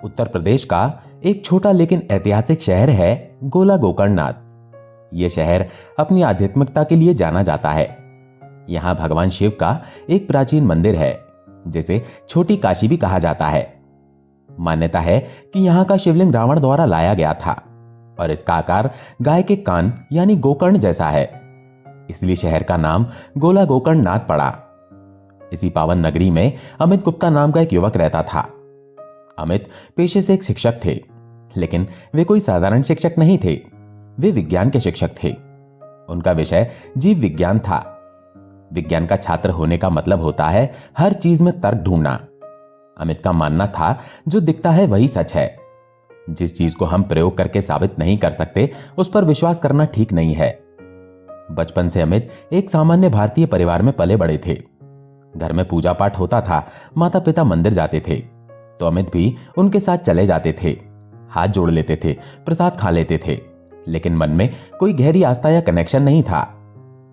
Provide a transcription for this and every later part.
उत्तर प्रदेश का एक छोटा लेकिन ऐतिहासिक शहर है गोला गोकर्णनाथ। यह शहर अपनी आध्यात्मिकता के लिए जाना जाता है। यहां भगवान शिव का एक प्राचीन मंदिर है जिसे छोटी काशी भी कहा जाता है। मान्यता है कि यहां का शिवलिंग रावण द्वारा लाया गया था और इसका आकार गाय के कान यानी गोकर्ण जैसा है, इसलिए शहर का नाम गोला गोकर्णनाथ पड़ा। इसी पावन नगरी में अमित गुप्ता नाम का एक युवक रहता था। अमित पेशे से एक शिक्षक थे, लेकिन वे कोई साधारण शिक्षक नहीं थे। वे विज्ञान के शिक्षक थे। उनका विषय जीव विज्ञान था। विज्ञान का छात्र होने का मतलब होता है हर चीज में तर्क ढूंढना। अमित का मानना था जो दिखता है वही सच है। जिस चीज को हम प्रयोग करके साबित नहीं कर सकते उस पर विश्वास करना ठीक नहीं है। बचपन से अमित एक सामान्य भारतीय परिवार में पले बड़े थे। घर में पूजा पाठ होता था, माता पिता मंदिर जाते थे तो अमित भी उनके साथ चले जाते थे, हाथ जोड़ लेते थे, प्रसाद खा लेते थे, लेकिन मन में कोई गहरी आस्था या कनेक्शन नहीं था।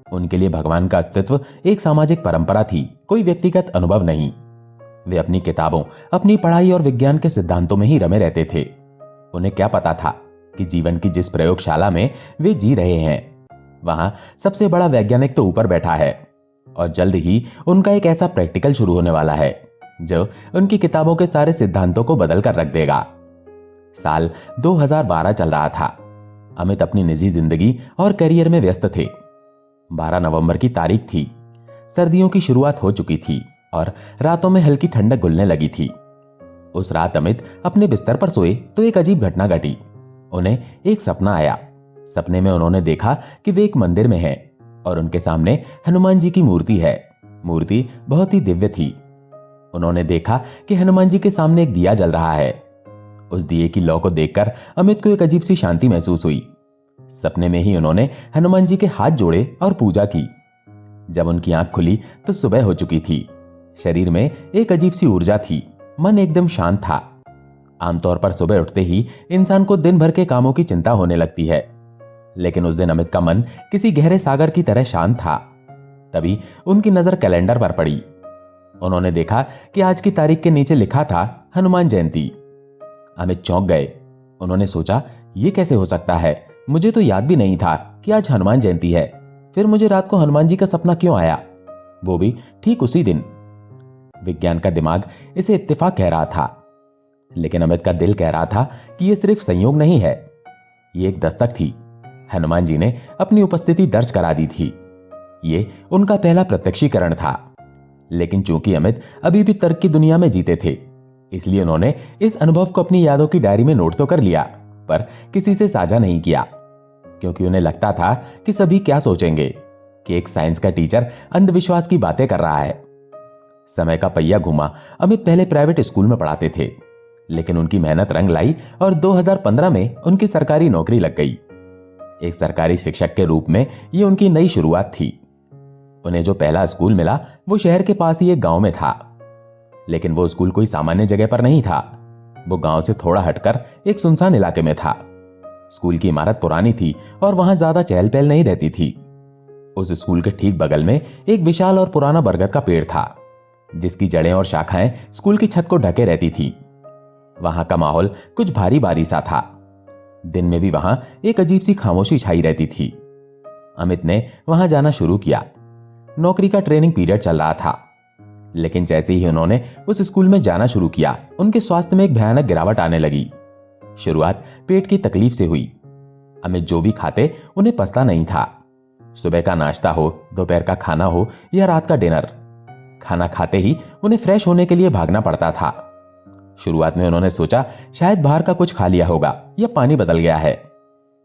उनके लिए भगवान का अस्तित्व एक सामाजिक परंपरा थी, कोई व्यक्तिगत अनुभव नहीं। वे अपनी किताबों, अपनी पढ़ाई और विज्ञान के सिद्धांतों में ही रमे रहते थे। उन्हें क्या पता था कि जीवन की जिस प्रयोगशाला में वे जी रहे हैं वहां सबसे बड़ा वैज्ञानिक तो ऊपर बैठा है और जल्द ही उनका एक ऐसा प्रैक्टिकल शुरू होने वाला है जो उनकी किताबों के सारे सिद्धांतों को बदल कर रख देगा। साल 2012 चल रहा था। अमित अपनी निजी जिंदगी और करियर में व्यस्त थे। 12 नवंबर की तारीख थी। सर्दियों की शुरुआत हो चुकी थी और रातों में हल्की ठंडक घुलने लगी थी। उस रात अमित अपने बिस्तर पर सोए तो एक अजीब घटना घटी। उन्हें एक सपना आया। सपने में उन्होंने देखा कि वे एक मंदिर में हैं और उनके सामने हनुमान जी की मूर्ति है। मूर्ति बहुत ही दिव्य थी। उन्होंने देखा कि हनुमान जी के सामने एक दिया जल रहा है। उस दिए की लौ को देखकर अमित को एक अजीब सी शांति महसूस हुई। सपने में ही उन्होंने हनुमान जी के हाथ जोड़े और पूजा की। जब उनकी आंख खुली तो सुबह हो चुकी थी। शरीर में एक अजीब सी ऊर्जा थी, मन एकदम शांत था। आमतौर पर सुबह उठते ही इंसान को दिन भर के कामों की चिंता होने लगती है, लेकिन उस दिन अमित का मन किसी गहरे सागर की तरह शांत था। तभी उनकी नजर कैलेंडर पर पड़ी। उन्होंने देखा कि आज की तारीख के नीचे लिखा था हनुमान जयंती। अमित चौंक गए। उन्होंने सोचा, यह कैसे हो सकता है? मुझे तो याद भी नहीं था कि आज हनुमान जयंती है। फिर मुझे रात को हनुमान जी का सपना क्यों आया, वो भी ठीक उसी दिन? विज्ञान का दिमाग इसे इत्तेफाक कह रहा था, लेकिन अमित का दिल कह रहा था कि यह सिर्फ संयोग नहीं है, यह एक दस्तक थी। हनुमान जी ने अपनी उपस्थिति दर्ज करा दी थी। यह उनका पहला प्रत्यक्षीकरण था। लेकिन चूंकि अमित अभी भी तर्क की दुनिया में जीते थे, इसलिए उन्होंने इस अनुभव को अपनी यादों की डायरी में नोट तो कर लिया, पर किसी से साझा नहीं किया, क्योंकि उन्हें लगता था कि सभी क्या सोचेंगे कि एक साइंस का टीचर अंधविश्वास की बातें कर रहा है। समय का पहिया घुमा। अमित पहले प्राइवेट स्कूल में पढ़ाते थे, लेकिन उनकी मेहनत रंग लाई और 2015 में उनकी सरकारी नौकरी लग गई। एक सरकारी शिक्षक के रूप में यह उनकी नई शुरुआत थी। उन्हें जो पहला स्कूल मिला वो शहर के पास ही एक गांव में था, लेकिन वो स्कूल कोई सामान्य जगह पर नहीं था। वो गांव से थोड़ा हटकर एक सुनसान इलाके में था। स्कूल की इमारत पुरानी थी और वहां ज्यादा चहल पहल नहीं रहती थी। उस स्कूल के ठीक बगल में एक विशाल और पुराना बरगद का पेड़ था, जिसकी जड़ें और शाखाएं स्कूल की छत को ढके रहती थी। वहां का माहौल कुछ भारी भारी सा था। दिन में भी वहां एक अजीब सी खामोशी छाई रहती थी। अमित ने वहां जाना शुरू किया। नौकरी का ट्रेनिंग पीरियड चल रहा था, लेकिन जैसे ही उन्होंने उस स्कूल में जाना शुरू किया, उनके स्वास्थ्य में एक भयानक गिरावट आने लगी। शुरुआत पेट की तकलीफ से हुई। अमित जो भी खाते उन्हें पचता नहीं था। सुबह का नाश्ता हो, दोपहर का खाना हो या रात का डिनर, खाना खाते ही उन्हें फ्रेश होने के लिए भागना पड़ता था। शुरुआत में उन्होंने सोचा शायद बाहर का कुछ खा लिया होगा या पानी बदल गया है।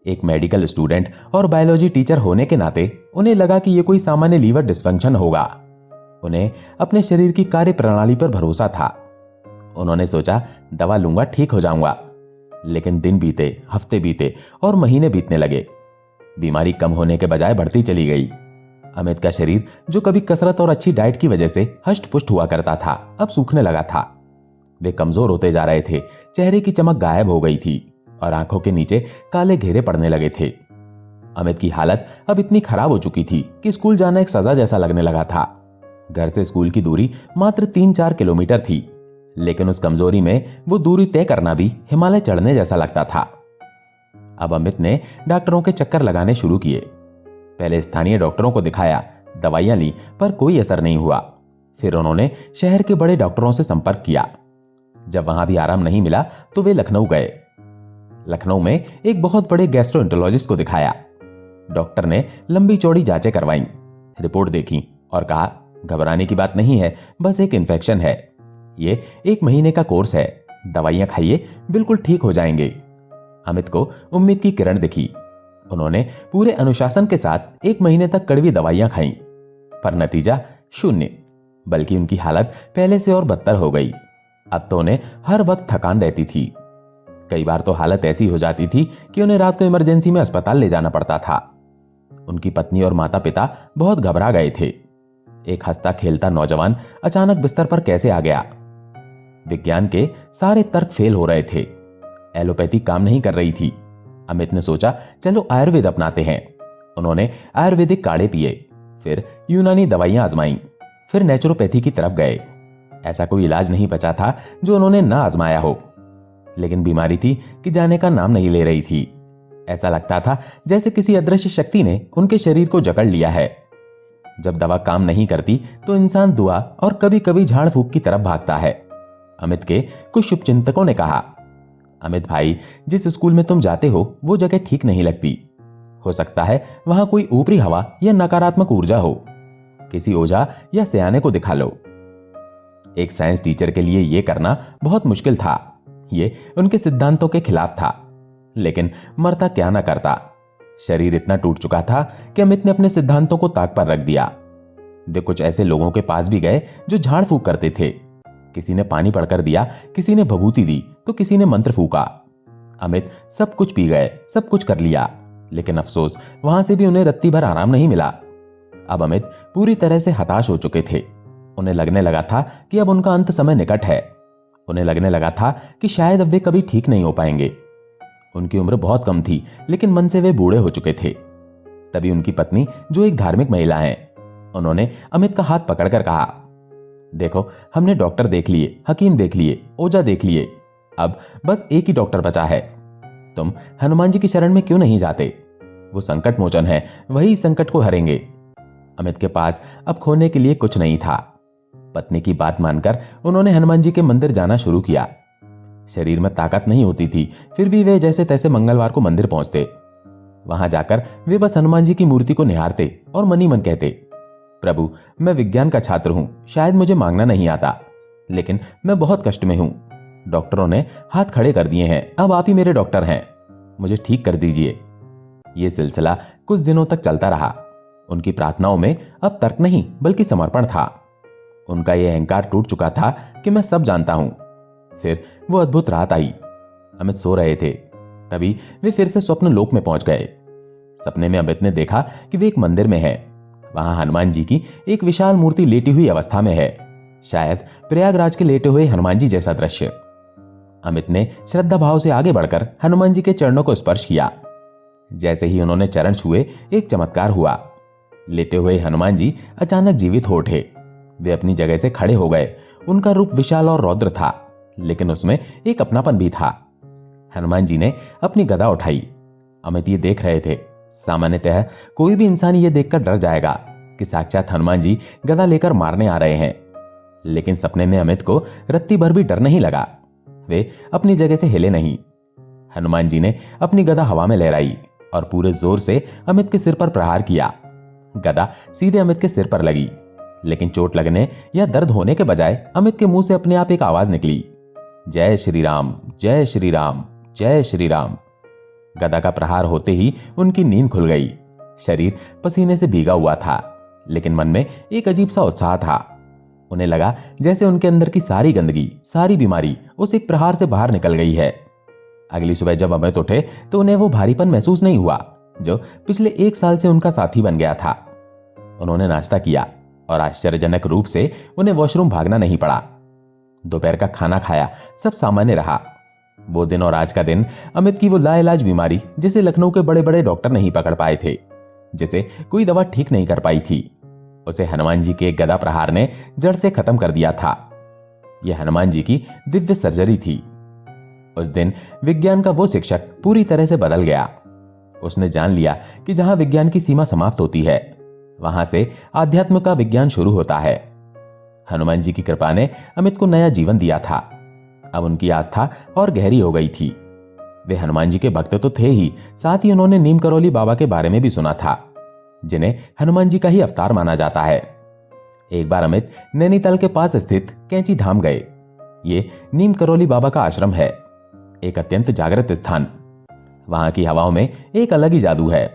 एक मेडिकल स्टूडेंट और बायोलॉजी टीचर होने के नाते उन्हें लगा कि यह कोई सामान्य लीवर डिस्फंक्शन होगा। उन्हें अपने शरीर की कार्य प्रणाली पर भरोसा था। उन्होंने सोचा दवा लूंगा, ठीक हो जाऊंगा। लेकिन दिन बीते, हफ्ते बीते और महीने बीतने लगे। बीमारी कम होने के बजाय बढ़ती चली गई। अमित का शरीर, जो कभी कसरत और अच्छी डाइट की वजह से हष्ट पुष्ट हुआ करता था, अब सूखने लगा था। वे कमजोर होते जा रहे थे। चेहरे की चमक गायब हो गई थी और आंखों के नीचे काले घेरे पड़ने लगे थे। अमित की हालत अब इतनी खराब हो चुकी थी कि स्कूल जाना एक सजा जैसा लगने लगा था। घर से स्कूल की दूरी मात्र 3-4 किलोमीटर थी, लेकिन उस कमजोरी में वो दूरी तय करना भी हिमालय चढ़ने जैसा लगता था। अब अमित ने डॉक्टरों के चक्कर लगाने शुरू किए। पहले स्थानीय डॉक्टरों को दिखाया, दवाइयां ली, पर कोई असर नहीं हुआ। फिर उन्होंने शहर के बड़े डॉक्टरों से संपर्क किया। जब वहां भी आराम नहीं मिला तो वे लखनऊ गए। लखनऊ में एक बहुत बड़े गैस्ट्रोएंटरोलॉजिस्ट को दिखाया। डॉक्टर ने लंबी चौड़ी जांचें करवाईं, रिपोर्ट देखी और कहा, घबराने की बात नहीं है, बस एक इन्फेक्शन है। ये 1 महीने का कोर्स है, दवाइयां खाइए, बिल्कुल ठीक हो जाएंगे। अमित को उम्मीद की किरण दिखी। उन्होंने पूरे अनुशासन के साथ 1 महीने तक कड़वी दवाइयां खाईं, पर नतीजा शून्य, बल्कि उनकी हालत पहले से और बदतर हो गई। अब तो उन्हें हर वक्त थकान रहती थी। कई बार तो हालत ऐसी हो जाती थी कि उन्हें रात को इमरजेंसी में अस्पताल ले जाना पड़ता था। उनकी पत्नी और माता पिता बहुत घबरा गए थे। एक हंसता खेलता नौजवान अचानक बिस्तर पर कैसे आ गया? विज्ञान के सारे तर्क फेल हो रहे थे। एलोपैथी काम नहीं कर रही थी। अमित ने सोचा, चलो आयुर्वेद अपनाते हैं। उन्होंने आयुर्वेदिक काढ़े पिए, फिर यूनानी दवाइयां आजमाईं, फिर नेचुरोपैथी की तरफ गए। ऐसा कोई इलाज नहीं बचा था जो उन्होंने ना आजमाया हो। लेकिन बीमारी थी कि जाने का नाम नहीं ले रही थी। ऐसा लगता था जैसे किसी अदृश्य शक्ति ने उनके शरीर को जकड़ लिया है। जब दवा काम नहीं करती तो इंसान दुआ और कभी कभी झाड़ फूक की तरफ भागता है। अमित के कुछ शुभचिंतकों ने कहा, अमित भाई, जिस स्कूल में तुम जाते हो वो जगह ठीक नहीं लगती। हो सकता है वहां कोई ऊपरी हवा या नकारात्मक ऊर्जा हो। किसी ओझा या सयाने को दिखा लो। एक साइंस टीचर के लिए यह करना बहुत मुश्किल था। ये उनके सिद्धांतों के खिलाफ था, लेकिन मरता क्या ना करता। शरीर इतना टूट चुका था कि अमित ने अपने सिद्धांतों को ताक पर रख दिया। वे कुछ ऐसे लोगों के पास भी गए जो झाड़ फूक करते थे। किसी ने पानी पड़कर दिया, किसी ने भभूति दी, तो किसी ने मंत्र फूका। अमित सब कुछ पी गए, सब कुछ कर लिया, लेकिन अफसोस वहां से भी उन्हें रत्ती भर आराम नहीं मिला। अब अमित पूरी तरह से हताश हो चुके थे। उन्हें लगने लगा था कि अब उनका अंत समय निकट है। उन्हें लगने लगा था कि शायद अब वे कभी ठीक नहीं हो पाएंगे। उनकी उम्र बहुत कम थी, लेकिन मन से वे बूढ़े हो चुके थे। तभी उनकी पत्नी, जो एक धार्मिक महिला है, उन्होंने अमित का हाथ पकड़कर कहा, देखो, हमने डॉक्टर देख लिए, हकीम देख लिए, ओझा देख लिए, अब बस एक ही डॉक्टर बचा है। तुम हनुमान जी की शरण में क्यों नहीं जाते? वो संकट मोचन है, वही संकट को हरेंगे। अमित के पास अब खोने के लिए कुछ नहीं था। पत्नी की बात मानकर उन्होंने हनुमान जी के मंदिर जाना शुरू किया। शरीर में ताकत नहीं होती थी, फिर भी वे जैसे तैसे मंगलवार को मंदिर पहुंचते। वहां जाकर वे बस हनुमान जी की मूर्ति को निहारते और मनी मन कहते, प्रभु, मैं विज्ञान का छात्र हूं, शायद मुझे मांगना नहीं आता, लेकिन मैं बहुत कष्ट में हूं। डॉक्टरों ने हाथ खड़े कर दिए हैं, अब आप ही मेरे डॉक्टर हैं, मुझे ठीक कर दीजिए। यह सिलसिला कुछ दिनों तक चलता रहा। उनकी प्रार्थनाओं में अब तर्क नहीं बल्कि समर्पण था। उनका यह अहंकार टूट चुका था कि मैं सब जानता हूं। फिर वो अद्भुत रात आई। अमित सो रहे थे, तभी वे फिर से स्वप्न लोक में पहुंच गए। सपने में अमित ने देखा कि वे एक मंदिर में है। वहां हनुमान जी की एक विशाल मूर्ति लेटी हुई अवस्था में है, शायद प्रयागराज के लेटे हुए हनुमान जी जैसा दृश्य। अमित ने श्रद्धा भाव से आगे बढ़कर हनुमान जी के चरणों को स्पर्श किया। जैसे ही उन्होंने चरण छुए, एक चमत्कार हुआ। लेटे हुए हनुमान जी अचानक जीवित हो उठे। वे अपनी जगह से खड़े हो गए। उनका रूप विशाल और रौद्र था, लेकिन उसमें एक अपनापन भी था। हनुमान जी ने अपनी गदा उठाई। अमित ये देख रहे थे। सामान्यतः कोई भी इंसान ये देखकर डर जाएगा कि साक्षात हनुमान जी गदा लेकर मारने आ रहे हैं, लेकिन सपने में अमित को रत्ती भर भी डर नहीं लगा। वे अपनी जगह से हिले नहीं। हनुमान जी ने अपनी गदा हवा में लहराई और पूरे जोर से अमित के सिर पर प्रहार किया। गदा सीधे अमित के सिर पर लगी, लेकिन चोट लगने या दर्द होने के बजाय अमित के मुंह से अपने आप एक आवाज निकली, जय श्री राम, जय श्री राम, जय श्री राम। गदा का प्रहार होते ही उनकी नींद खुल गई। शरीर पसीने से भीगा हुआ था, लेकिन मन में एक अजीब सा उत्साह था। उन्हें लगा जैसे उनके अंदर की सारी गंदगी, सारी बीमारी उस एक प्रहार से बाहर निकल गई है। अगली सुबह जब अमित उठे तो उन्हें वो भारीपन महसूस नहीं हुआ जो पिछले 1 साल से उनका साथी बन गया था। उन्होंने नाश्ता किया और आश्चर्यजनक रूप से उन्हें वॉशरूम भागना नहीं पड़ा। दोपहर का खाना खाया, सब सामान्य रहा। वो दिन और आज का दिन अमित की वो लाइलाज बीमारी, जिसे लखनऊ के बड़े बड़े डॉक्टर नहीं पकड़ पाए थे, जिसे कोई दवा ठीक नहीं कर पाई थी, उसे हनुमान जी के गदा प्रहार ने जड़ से खत्म कर दिया था। यह हनुमान जी की दिव्य सर्जरी थी। उस दिन विज्ञान का वो शिक्षक पूरी तरह से बदल गया। उसने जान लिया कि जहां विज्ञान की सीमा समाप्त होती है, वहां से आध्यात्म का विज्ञान शुरू होता है। हनुमान जी की कृपा ने अमित को नया जीवन दिया था। अब उनकी आस्था और गहरी हो गई थी। वे हनुमान जी के भक्त तो थे ही, साथ ही उन्होंने नीम करौली बाबा के बारे में भी सुना था, जिन्हें हनुमान जी का ही अवतार माना जाता है। एक बार अमित नैनीताल के पास स्थित कैंची धाम गए। ये नीम करौली बाबा का आश्रम है, एक अत्यंत जागृत स्थान। वहां की हवाओं में एक अलग ही जादू है।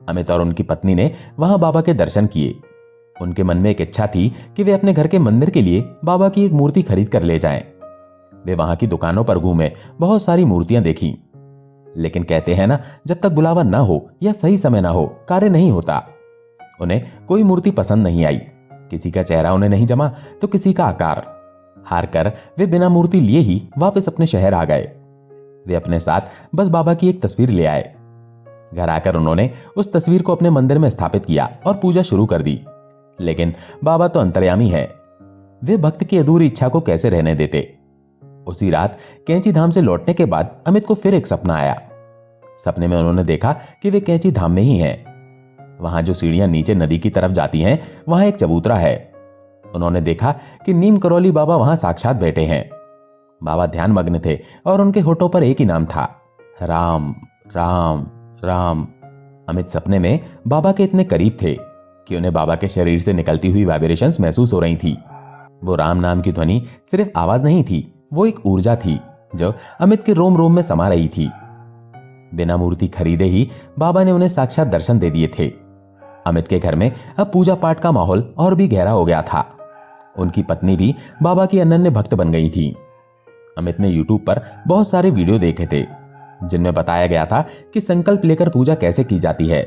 अमित और उनकी पत्नी ने वहां बाबा के दर्शन किए। उनके मन में एक इच्छा थी कि वे अपने घर के मंदिर के लिए बाबा की एक मूर्ति खरीद कर ले जाएं। वे वहां की दुकानों पर घूमे, बहुत सारी मूर्तियां देखी, लेकिन कहते हैं ना, जब तक बुलावा ना हो या सही समय ना हो, कार्य नहीं होता। उन्हें कोई मूर्ति पसंद नहीं आई। किसी का चेहरा उन्हें नहीं जमा तो किसी का आकार। हार कर वे बिना मूर्ति लिए ही वापस अपने शहर आ गए। वे अपने साथ बस बाबा की एक तस्वीर ले आए। घर आकर उन्होंने उस तस्वीर को अपने मंदिर में स्थापित किया और पूजा शुरू कर दी। लेकिन बाबा तो अंतर्यामी है, वे भक्त की अधूरी इच्छा को कैसे रहने देते। उसी रात कैंची धाम से लौटने के बाद अमित को फिर एक सपना आया। सपने में उन्होंने देखा कि वे कैंची धाम में ही हैं। वहां जो सीढ़ियां नीचे नदी की तरफ जाती हैं, वहां एक चबूतरा है। उन्होंने देखा कि नीम करौली बाबा वहां साक्षात बैठे हैं। बाबा ध्यान मग्न थे और उनके होठों पर एक ही नाम था, राम राम राम। अमित सपने में बाबा के इतने करीब थे कि उन्हें बाबा के शरीर से निकलती हुई वाइब्रेशंस महसूस हो रही थी। वो राम नाम की ध्वनि सिर्फ आवाज नहीं थी, वो एक ऊर्जा थी जो अमित के रोम रोम में समा रही थी। बिना मूर्ति खरीदे ही बाबा ने उन्हें साक्षात दर्शन दे दिए थे। अमित के घर में अब पूजा पाठ का माहौल और भी गहरा हो गया था। उनकी पत्नी भी बाबा की अनन्य भक्त बन गई थी। अमित ने यूट्यूब पर बहुत सारे वीडियो देखे थे, जिनमें बताया गया था कि संकल्प लेकर पूजा कैसे की जाती है।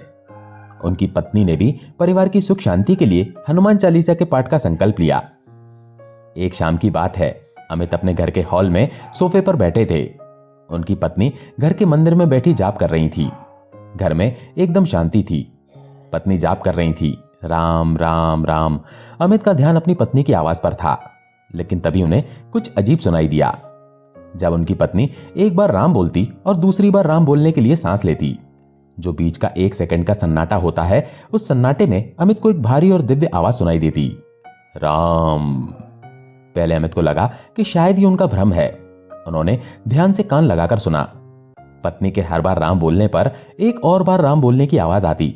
उनकी पत्नी ने भी परिवार की सुख शांति के लिए हनुमान चालीसा के पाठ का संकल्प लिया। एक शाम की बात है, अमित अपने घर के हॉल में सोफे पर बैठे थे। उनकी पत्नी घर के मंदिर में बैठी जाप कर रही थी। घर में एकदम शांति थी। पत्नी जाप कर रही थी, राम राम राम। अमित का ध्यान अपनी पत्नी की आवाज पर था, लेकिन तभी उन्हें कुछ अजीब सुनाई दिया। जब उनकी पत्नी एक बार राम बोलती और दूसरी बार राम बोलने के लिए सांस लेती, जो बीच का 1 सेकंड का सन्नाटा होता है, उस सन्नाटे में अमित को एक भारी और दिव्य आवाज सुनाई देती, राम। पहले अमित को लगा कि शायद ये उनका भ्रम है। उन्होंने ध्यान से कान लगाकर सुना। पत्नी के हर बार राम बोलने पर एक और बार राम बोलने की आवाज आती।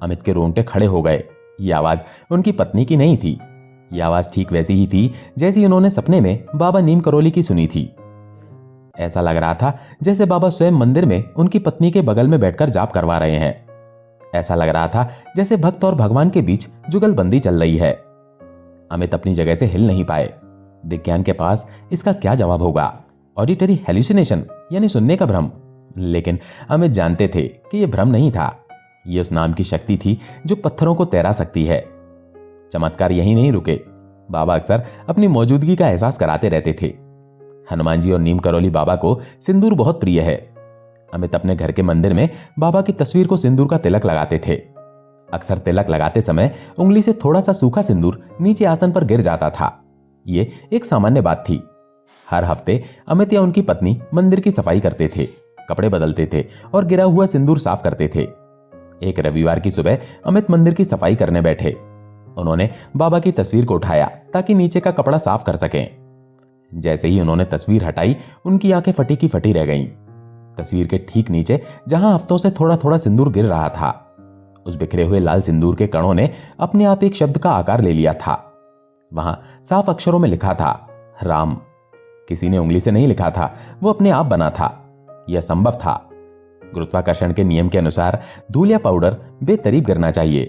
अमित के रोंगटे खड़े हो गए। ये आवाज उनकी पत्नी की नहीं थी। ये आवाज ठीक वैसी ही थी जैसी उन्होंने सपने में बाबा नीम करौली की सुनी थी। ऐसा लग रहा था जैसे बाबा स्वयं मंदिर में उनकी पत्नी के बगल में बैठकर जाप करवा रहे हैं। ऐसा लग रहा था जैसे भक्त और भगवान के बीच जुगलबंदी चल रही है। अमित अपनी जगह से हिल नहीं पाए। विज्ञान के पास इसका क्या जवाब होगा? ऑडिटरी हेल्यूसिनेशन, यानी सुनने का भ्रम। लेकिन अमित जानते थे कि यह भ्रम नहीं था। यह उस नाम की शक्ति थी जो पत्थरों को तैरा सकती है। चमत्कार यही नहीं रुके। बाबा अक्सर अपनी मौजूदगी का एहसास कराते रहते थे। हनुमान जी और नीम करौली बाबा को सिंदूर बहुत प्रिय है। अमित अपने घर के मंदिर में बाबा की तस्वीर को सिंदूर का तिलक लगाते थे। अक्सर तिलक लगाते समय उंगली से थोड़ा सा सूखा सिंदूर नीचे आसन पर गिर जाता था। ये एक सामान्य बात थी। हर हफ्ते अमित या उनकी पत्नी मंदिर की सफाई करते थे, कपड़े बदलते थे और गिरा हुआ सिंदूर साफ करते थे। एक रविवार की सुबह अमित मंदिर की सफाई करने बैठे। उन्होंने बाबा की तस्वीर को उठाया ताकि नीचे का कपड़ा साफ कर सकें। जैसे ही उन्होंने तस्वीर हटाई, उनकी आंखें फटी की फटी रह गईं। तस्वीर के ठीक नीचे जहां हफ्तों से थोड़ा थोड़ा सिंदूर गिर रहा था, उस बिखरे हुए लाल सिंदूर के कणों ने अपने आप एक शब्द का आकार ले लिया था। वहां साफ अक्षरों में लिखा था, राम। किसी ने उंगली से नहीं लिखा था, वो अपने आप बना था। यह संभव था। गुरुत्वाकर्षण के नियम के अनुसार धूल या पाउडर बेतरीब गिरना चाहिए।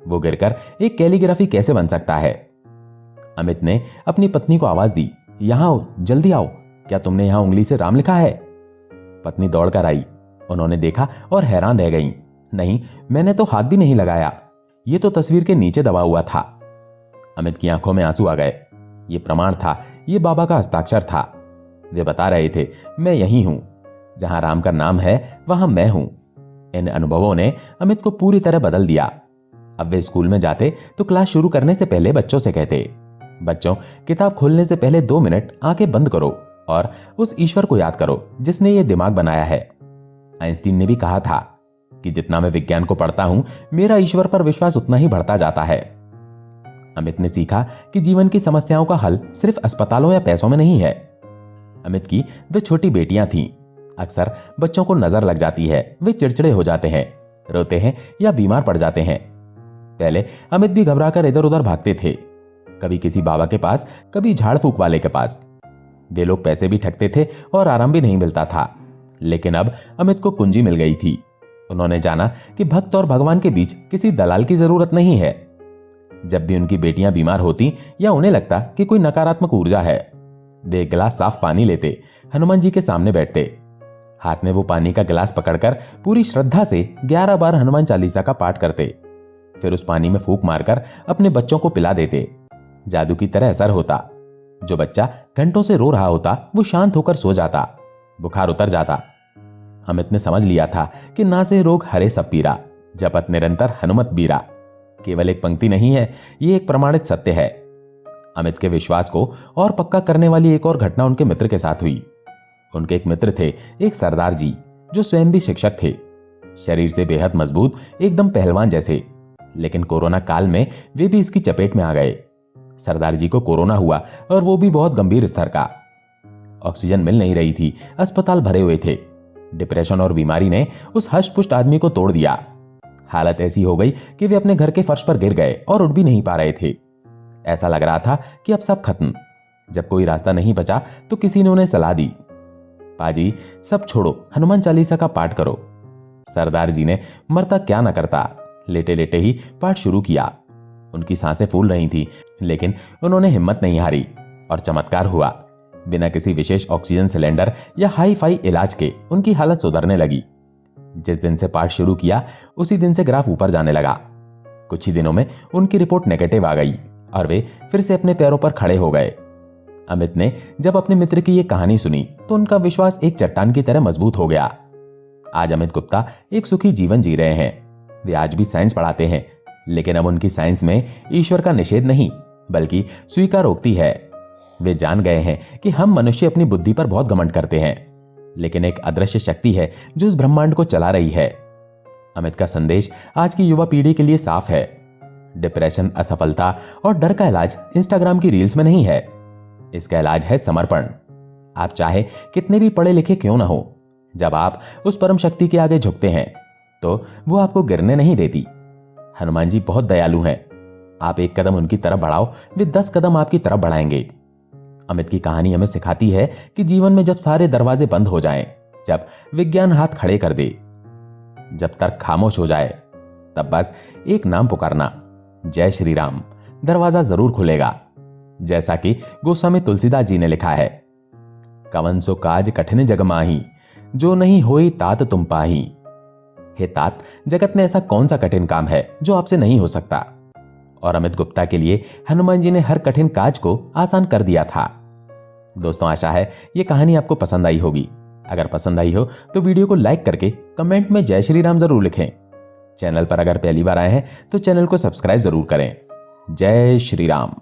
वो गिरकर एक कैलीग्राफी कैसे बन सकता है? अमित ने अपनी पत्नी को आवाज दी, यहां आओ, जल्दी आओ। क्या तुमने यहां उंगली से राम लिखा है? पत्नी दौड़कर आई। उन्होंने देखा और हैरान रह गईं। नहीं, मैंने तो हाथ भी नहीं लगाया। ये तो तस्वीर के नीचे दबा हुआ था। अमित की आंखों में आंसू आ गए। ये प्रमाण था, ये बाबा का हस्ताक्षर था। वे बता रहे थे, मैं यही हूं। जहां राम का नाम है वहां मैं हूं। इन अनुभवों ने अमित को पूरी तरह बदल दिया। अब वे स्कूल में जाते तो क्लास शुरू करने से पहले बच्चों से कहते, बच्चों, किताब खोलने से पहले 2 मिनट आंखें बंद करो और उस ईश्वर को याद करो जिसने ये दिमाग बनाया है। आइंस्टीन ने भी कहा था कि जितना मैं विज्ञान को पढ़ता हूं, मेरा ईश्वर पर विश्वास उतना ही बढ़ता जाता है। अमित ने सीखा कि जीवन की समस्याओं का हल सिर्फ अस्पतालों या पैसों में नहीं है। अमित की 2 छोटी बेटियां थीं। अक्सर बच्चों को नजर लग जाती है, वे चिड़चिड़े हो जाते हैं, रोते हैं या बीमार पड़ जाते हैं। पहले अमित भी घबराकर इधर उधर भागते थे, कभी किसी बाबा के पास, कभी झाड़ फूक वाले के पास। वे लोग पैसे भी ठगते थे और आराम भी नहीं मिलता था। लेकिन अब अमित को कुंजी मिल गई थी। उन्होंने जाना कि भक्त और भगवान के बीच किसी दलाल की जरूरत नहीं है। जब भी उनकी बेटियां बीमार होती या उन्हें लगता कि कोई नकारात्मक ऊर्जा है, वे एक गिलास साफ पानी लेते, हनुमान जी के सामने बैठते, हाथ में वो पानी का गिलास पकड़कर पूरी श्रद्धा से 11 बार हनुमान चालीसा का पाठ करते। फिर उस पानी में फूंक मारकर अपने बच्चों को पिला देते। जादू की तरह असर होता। जो बच्चा घंटों से रो रहा होता वो शांत होकर सो जाता, बुखार उतर जाता। अमित ने समझ लिया था कि ना से रोग हरे सब पीरा, जपत निरंतर हनुमत बीरा केवल एक पंक्ति नहीं है, ये एक प्रमाणित सत्य है। अमित के विश्वास को और पक्का करने वाली एक और घटना उनके मित्र के साथ हुई। उनके एक मित्र थे, एक सरदार जी, जो स्वयं भी शिक्षक थे। शरीर से बेहद मजबूत, एकदम पहलवान जैसे। लेकिन कोरोना काल में वे भी इसकी चपेट में आ गए। सरदार जी को कोरोना हुआ और वो भी बहुत गंभीर स्तर का। ऑक्सीजन मिल नहीं रही थी, अस्पताल भरे हुए थे। डिप्रेशन और बीमारी ने उस हष्ट-पुष्ट आदमी को तोड़ दिया। हालत ऐसी हो गई कि वे अपने घर के फर्श पर गिर गए और उठ भी नहीं पा रहे थे। ऐसा लग रहा था कि अब सब खत्म। जब कोई रास्ता नहीं बचा तो किसी ने उन्हें सलाह दी, पाजी सब छोड़ो, हनुमान चालीसा का पाठ करो। सरदार जी ने मरता क्या न करता, लेटे लेटे ही पाठ शुरू किया। उनकी सांसें फूल रही थी, लेकिन उन्होंने हिम्मत नहीं हारी और चमत्कार हुआ। बिना किसी विशेष ऑक्सीजन सिलेंडर या हाई फाई इलाज के उनकी हालत सुधरने लगी। जिस दिन से पाठ शुरू किया उसी दिन से ग्राफ ऊपर जाने लगा। कुछ ही दिनों में उनकी रिपोर्ट नेगेटिव आ गई और वे फिर से अपने पैरों पर खड़े हो गए। अमित ने जब अपने मित्र की यह कहानी सुनी तो उनका विश्वास एक चट्टान की तरह मजबूत हो गया। आज अमित गुप्ता एक सुखी जीवन जी रहे हैं। वे आज भी साइंस पढ़ाते हैं, लेकिन अब उनकी साइंस में ईश्वर का निषेध नहीं बल्कि स्वीकारोक्ति है। वे जान गए हैं कि हम मनुष्य अपनी बुद्धि पर बहुत घमंड करते हैं, लेकिन एक अदृश्य शक्ति है जो इस ब्रह्मांड को चला रही है। अमित का संदेश आज की युवा पीढ़ी के लिए साफ है। डिप्रेशन, असफलता और डर का इलाज इंस्टाग्राम की रील्स में नहीं है। इसका इलाज है समर्पण। आप चाहे कितने भी पढ़े लिखे क्यों ना हो, जब आप उस परम शक्ति के आगे झुकते हैं तो वो आपको गिरने नहीं देती। हनुमान जी बहुत दयालु हैं। आप एक कदम उनकी तरफ बढ़ाओ, वे 10 कदम आपकी तरफ बढ़ाएंगे। अमित की कहानी हमें सिखाती है कि जीवन में जब सारे दरवाजे बंद हो जाएं, जब विज्ञान हाथ खड़े कर दे, जब तर्क खामोश हो जाए, तब बस एक नाम पुकारना, जय श्री राम। दरवाजा जरूर खुलेगा। जैसा कि गोस्वामी तुलसीदास जी ने लिखा है, कवन सो काज कठिन जग माही, जो नहीं होई तात तुम पाही। हे तात, जगत में ऐसा कौन सा कठिन काम है जो आपसे नहीं हो सकता? और अमित गुप्ता के लिए हनुमान जी ने हर कठिन काज को आसान कर दिया था। दोस्तों, आशा है ये कहानी आपको पसंद आई होगी। अगर पसंद आई हो तो वीडियो को लाइक करके कमेंट में जय श्री राम जरूर लिखें। चैनल पर अगर पहली बार आए हैं तो चैनल को सब्सक्राइब जरूर करें। जय श्री राम।